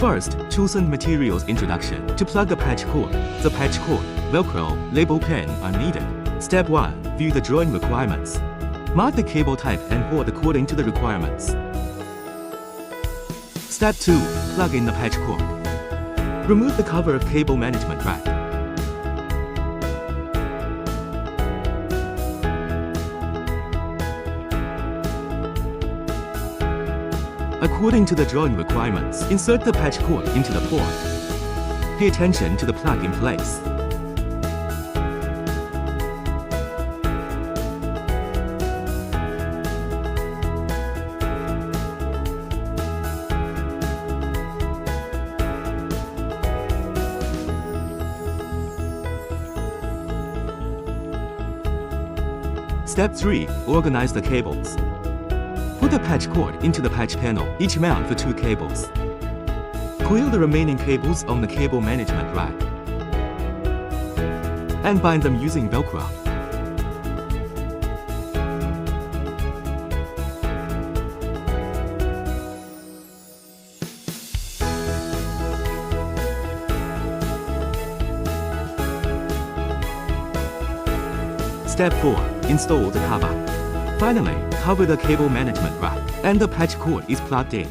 First, chosen materials introduction. To plug the patch cord, the patch cord, Velcro, label pen are needed. Step 1. View the drawing requirements. Mark the cable type and port according to the requirements. Step 2. Plug in the patch cord. Remove the cover of cable management rack. According to the drawing requirements, insert the patch cord into the port. Pay attention to the plug in place. Step 3. Organize the cables. Put the patch cord into the patch panel, each mount for 2 cables. Coil the remaining cables on the cable management rack. And bind them using Velcro. Step 4. Install the cover. Finally, cover the cable management rack, and the patch cord is plugged in.